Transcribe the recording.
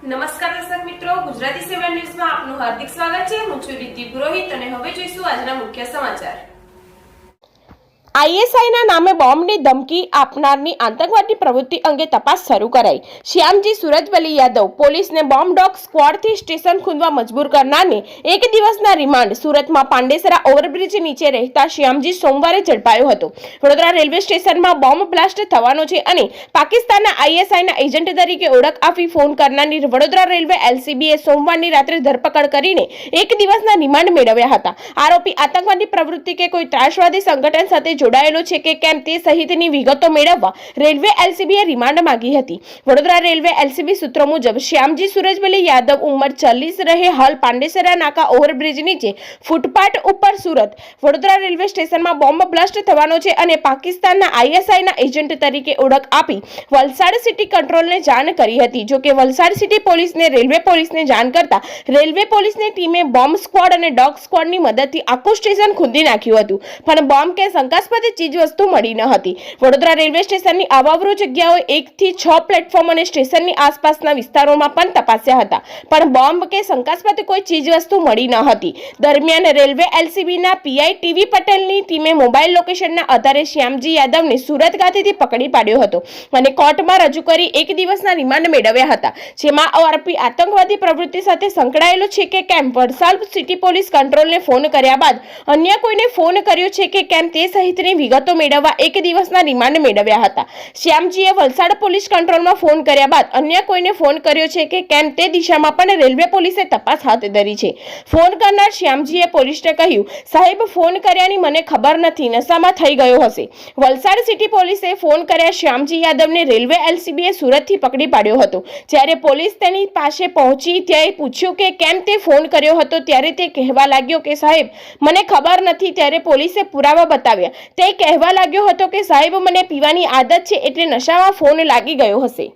નમસ્કાર દર્શક મિત્રો, ગુજરાતી 7 ન્યૂઝમાં આપનું હાર્દિક સ્વાગત છે। હું છું રીતિ પુરોહિત અને હવે જોઈશું આજના મુખ્ય સમાચાર। આઈએસઆઈના નામે બોમ્બની ધમકી આપનારની આતંકવાદી પ્રવૃત્તિ અંગે તપાસ શરૂ કરાઈ। શ્યામજી સુરજવલી યાદવ પોલીસને બોમ્બ ડોગ સ્ક્વોડથી સ્ટેશન ખોલવા મજબૂર કરનારને એક દિવસના રિમાન્ડ। સુરતમાં પાંડેસરા ઓવરબ્રિજ નીચે રહેતા શ્યામજી સોમવારે ઝડપાયો હતો। વડોદરા રેલવે સ્ટેશનમાં બોમ્બ બ્લાસ્ટ થવાનો છે અને પાકિસ્તાનના આઈએસઆઈના એજન્ટ તરીકે ઓળખ આપી ફોન કરનારની વડોદરા રેલવે એલસીબીએ સોમવારની રાત્રે ધરપકડ કરીને એક દિવસના રિમાન્ડ મેળવ્યા હતા। આરોપી આતંકવાદી પ્રવૃત્તિ કે કોઈ ત્રાસવાદી સંગઠન સાથે જોડાયેલો છે કે કેમ તે સહિતની વિગતો મેળવવા રેલવે એલસીબીએ રિમાન્ડ માંગી હતી। વડોદરા રેલવે એલસીબી સૂત્રો મુજબ શ્યામજી સુરજવલી યાદવ ઉંમર 40 રહે હાલ પાંડેસરા નાકા ઓવરબ્રિજ નીચે ફૂટપાથ ઉપર સુરત વડોદરા રેલવે સ્ટેશનમાં બોમ્બ બ્લાસ્ટ થવાનો છે અને પાકિસ્તાનના આઈએસઆઈના એજન્ટ તરીકે ઓળખ આપી વલસાડ સિટી કંટ્રોલને જાણ કરી હતી। જો કે વલસાડ સિટી પોલીસને રેલવે પોલીસને જાણ કરતા રેલવે પોલીસની ટીમે બોમ્બ સ્ક્વોડ અને ડોગ સ્ક્વોડની મદદથી આખું સ્ટેશન ખોદી નાખ્યું હતું, પણ બોમ્બ કે શંકાસ્પદ ચીજ વસ્તુ મળી ન હતી। વડોદરા રેલવે સ્ટેશનની અવાવરૂ જગ્યાઓ 1 થી 6 પ્લેટફોર્મ અને સ્ટેશનની આસપાસના વિસ્તારોમાં પણ તપાસ્યા હતા, પણ બોમ્બ કે શંકાસ્પદ કોઈ ચીજ વસ્તુ મળી ન હતી। દરમિયાન રેલવે એલસીબીના પીઆઈ ટીવી પટેલની ટીમે મોબાઈલ લોકેશનના આધારે શ્યામજી યાદવને સુરત ખાતેથી પકડી પાડ્યો હતો અને કોર્ટમાં રજૂ કરી એક દિવસના રિમાન્ડ મેળવ્યા હતા, જેમાં આરોપી આતંકવાદી પ્રવૃત્તિ સાથે સંકળાયેલો છે કે કેમ વલસાડ સિટી પોલીસ કંટ્રોલને ફોન કર્યા બાદ અન્ય કોઈને ફોન કર્યો છે કે કેમ તે સહિતની વિગતો મેળવવા એક દિવસના રિમાન્ડ મેળવ્યા હતા। શ્યામજીએ વલસાડ પોલીસ કંટ્રોલમાં ફોન કર્યા બાદ અન્ય કોઈને ફોન કર્યો છે કે કેમ તે દિશામાં પણ રેલવે પોલીસે તપાસ હાથ ધરી છે। ફોન કરનાર શ્યામજીએ પોલીસને કહ્યું, સાહેબ ફોન કર્યાની મને ખબર નથી, નશામાં થઈ ગયો હશે। વલસાડ સિટી પોલીસે ફોન કર્યા શ્યામજી યાદવને રેલવે એલસીબીએ સુરતથી પકડી પાડ્યો હતો। જ્યારે પોલીસ તેની પાસે પહોંચી ત્યારે પૂછ્યું કે કેમ તે ફોન કર્યો હતો, ત્યારે તે કહેવા લાગ્યો કે સાહેબ મને ખબર નથી। ત્યારે પોલીસે પુરાવા બતાવ્યા। તે કહેવા લાગ્યો હતો કે સાહેબ મને પીવાની આદત છે એટલે નશામાં ફોન લાગી ગયો હશે।